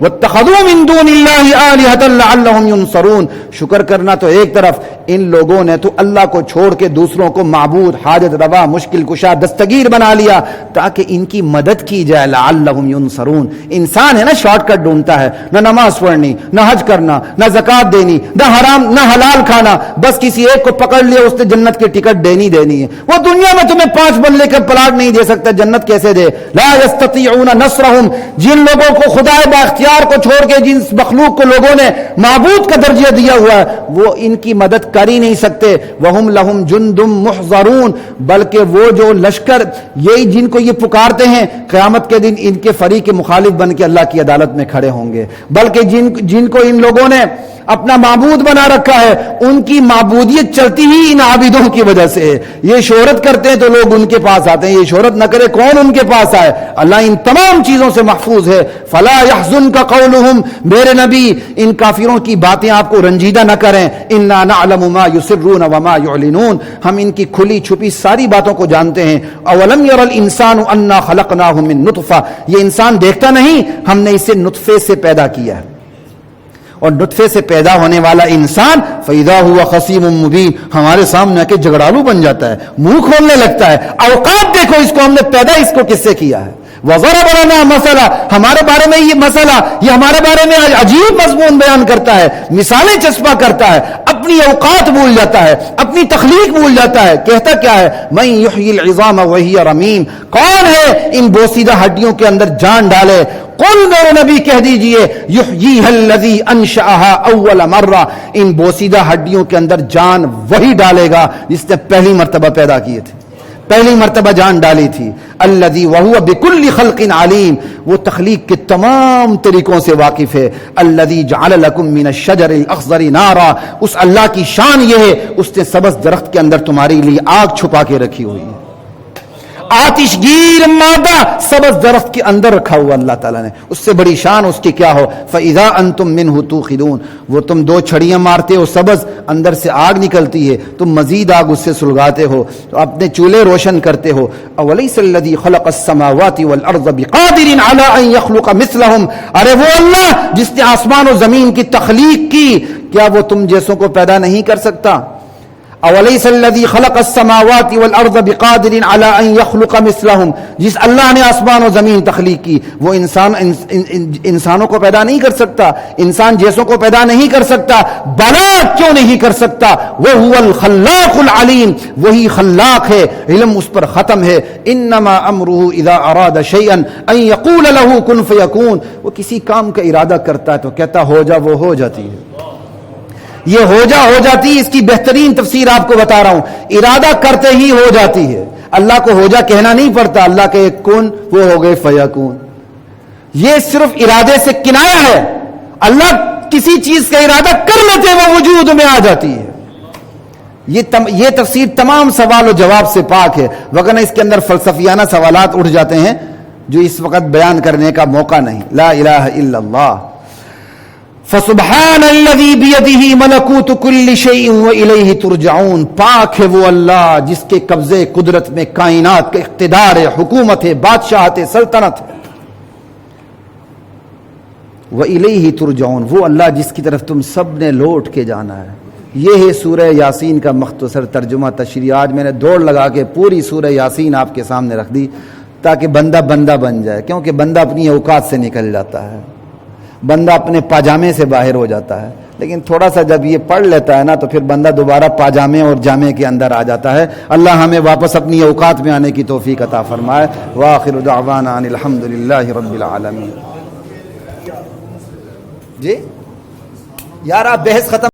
واتخذوا من دون اللہ آلہۃ لعلہم ینصرون. شکر کرنا تو ایک طرف، ان لوگوں نے تو اللہ کو چھوڑ کے دوسروں کو معبود، حاجت روا، مشکل کشا، دستگیر بنا لیا تاکہ ان کی مدد کی جائے. لعلہم ینصرون. انسان ہے نا شارٹ کٹ ڈھونڈتا ہے، نہ نماز پڑھنی، نہ حج کرنا، نہ زکوٰۃ دینی، نہ حرام نہ حلال کھانا، بس کسی ایک کو پکڑ لیا اس نے جنت کی ٹکٹ دینی ہے. وہ دنیا میں تمہیں 5 بنگلے کا پلاٹ نہیں دے سکتا، جنت کیسے دے؟ لا یستطیعون نصرہم. جن لوگوں کو خدا باختیار کو چھوڑ کے جن مخلوق کو لوگوں نے معبود کا درجہ دیا ہوا ہے وہ ان کی مدد کر ہی نہیں سکتے. وہم لہم جند محضرون. بلکہ وہ جو لشکر یہی جن کو یہ پکارتے ہیں قیامت کے دن ان کے فریق مخالف بن کے اللہ کی عدالت میں کھڑے ہوں گے. بلکہ جن کو ان لوگوں نے اپنا معبود بنا رکھا ہے ان کی معبودیت چلتی ہی ان عابدوں کی وجہ سے ہے. یہ شہرت کرتے ہیں تو لوگ ان کے پاس آتے ہیں، یہ شہرت نہ کرے کون ان کے پاس آئے؟ اللہ ان تمام چیزوں سے محفوظ ہے. فلا يحزنك قولهم. میرے نبی ان کافروں کی باتیں آپ کو رنجیدہ نہ کریں. انا نعلم ما يسرون وما يعلنون. ہم ان کی کھلی چھپی ساری باتوں کو جانتے ہیں. اولم ير الانسان انا خلقناه من نطفه. یہ انسان دیکھتا نہیں ہم نے اسے نطفے سے پیدا کیا ہے، اور نطفے سے پیدا ہونے والا انسان فَإِذَا هُوَ خَصِيمٌ مُبِينٌ. ہمارے سامنے آ کے جھگڑالو بن جاتا ہے، منہ کھولنے لگتا ہے. اوقات دیکھو اس کو ہم نے پیدا اس کو کس سے کیا ہے. وَضَرَبَ لَنَا مَثَلًا. ہمارے بارے میں یہ مسئلہ، یہ ہمارے بارے میں عجیب مضمون بیان کرتا ہے، مثالیں چسپاں کرتا ہے، اپنی اوقات بھول جاتا ہے، اپنی تخلیق بھول جاتا ہے. کہتا کیا ہے؟ مَن يُحْيِي الْعِظَامَ وَهِيَ رَمِيمٌ. کون ہے ان بوسیدہ ہڈیوں کے اندر جان ڈالے؟ قل میرے نبی کہہ دیجئے یحییھا الذی انشأھا اول مرہ. ان بوسیدہ ہڈیوں کے اندر جان وہی ڈالے گا جس نے پہلی مرتبہ پیدا کیے تھے، پہلی مرتبہ جان ڈالی تھی. الذی وہو بکل خلق علیم. وہ تخلیق کے تمام طریقوں سے واقف ہے. الذی جعل لکم من الشجر الاخضر نارا. اس اللہ کی شان یہ ہے اس نے سبز درخت کے اندر تمہارے لیے آگ چھپا کے رکھی ہوئی ہے. آتش گیر مادہ سبز درخت کے اندر رکھا ہوا اللہ تعالیٰ نے. اس سے بڑی شان اس کی کیا ہو؟ فَإِذَا أَنْتُم مِّنْهُ تُوقِدُونَ. وہ تم 2 چھڑیاں مارتے ہو سبز، اندر سے آگ نکلتی ہے، تم مزید آگ اس سے سلگاتے ہو، تو اپنے چولہے روشن کرتے ہو. أَوَلَيْسَ الَّذِي خَلَقَ السَّمَاوَاتِ وَالْأَرْضَ بِقَادِرٍ عَلَىٰ أَن يَخْلُقَ مِثْلَهُمْ. ارے وہ اللہ جس نے آسمان و زمین کی تخلیق کی، کیا وہ تم جیسوں کو پیدا نہیں کر سکتا؟ اولیس الذی خلق السماوات والارض بقادر علی ان یخلق مثلهم. جس اللہ نے آسمان و زمین تخلیق کی وہ انسانوں کو پیدا نہیں کر سکتا، انسان جیسوں کو پیدا نہیں کر سکتا. بلا کیوں نہیں کر سکتا؟ وہو الخلاق العلیم. وہی خلاق ہے، علم اس پر ختم ہے. انما امرہ اذا اراد شیئا ان یقول له کن فیکون. وہ کسی کام کا ارادہ کرتا ہے تو کہتا ہو جا، وہ ہو جاتی ہے. یہ ہو جاتی ہے. اس کی بہترین تفسیر آپ کو بتا رہا ہوں. ارادہ کرتے ہی ہو جاتی ہے. اللہ کو ہو جا کہنا نہیں پڑتا. اللہ کے کن وہ ہو گئے فیکون. یہ صرف ارادے سے کنایا ہے. اللہ کسی چیز کا ارادہ کر لیتے وہ وجود میں آ جاتی ہے. یہ تفسیر تمام سوال و جواب سے پاک ہے، وگرنہ اس کے اندر فلسفیانہ سوالات اٹھ جاتے ہیں جو اس وقت بیان کرنے کا موقع نہیں. لا الہ الا اللہ. فسبحان الذی بیدہ ملکوت کل شیء والیہ ترجعون. پاک ہے وہ اللہ جس کے قبضے قدرت میں کائنات کا اقتدار ہے، حکومت ہے، بادشاہت ہے، سلطنت ہے. والیہ ترجعون. وہ اللہ جس کی طرف تم سب نے لوٹ کے جانا ہے. یہ ہے سورہ یاسین کا مختصر ترجمہ تشریح. آج میں نے دوڑ لگا کے پوری سورہ یاسین آپ کے سامنے رکھ دی تاکہ بندہ بن جائے، کیونکہ بندہ اپنی اوقات سے نکل جاتا ہے، بندہ اپنے پاجامے سے باہر ہو جاتا ہے. لیکن تھوڑا سا جب یہ پڑھ لیتا ہے نا تو پھر بندہ دوبارہ پاجامے اور جامے کے اندر آ جاتا ہے. اللہ ہمیں واپس اپنی اوقات میں آنے کی توفیق عطا فرمائے. وآخر دعوانا ان الحمدللہ رب العالمین. جی یار آپ بحث ختم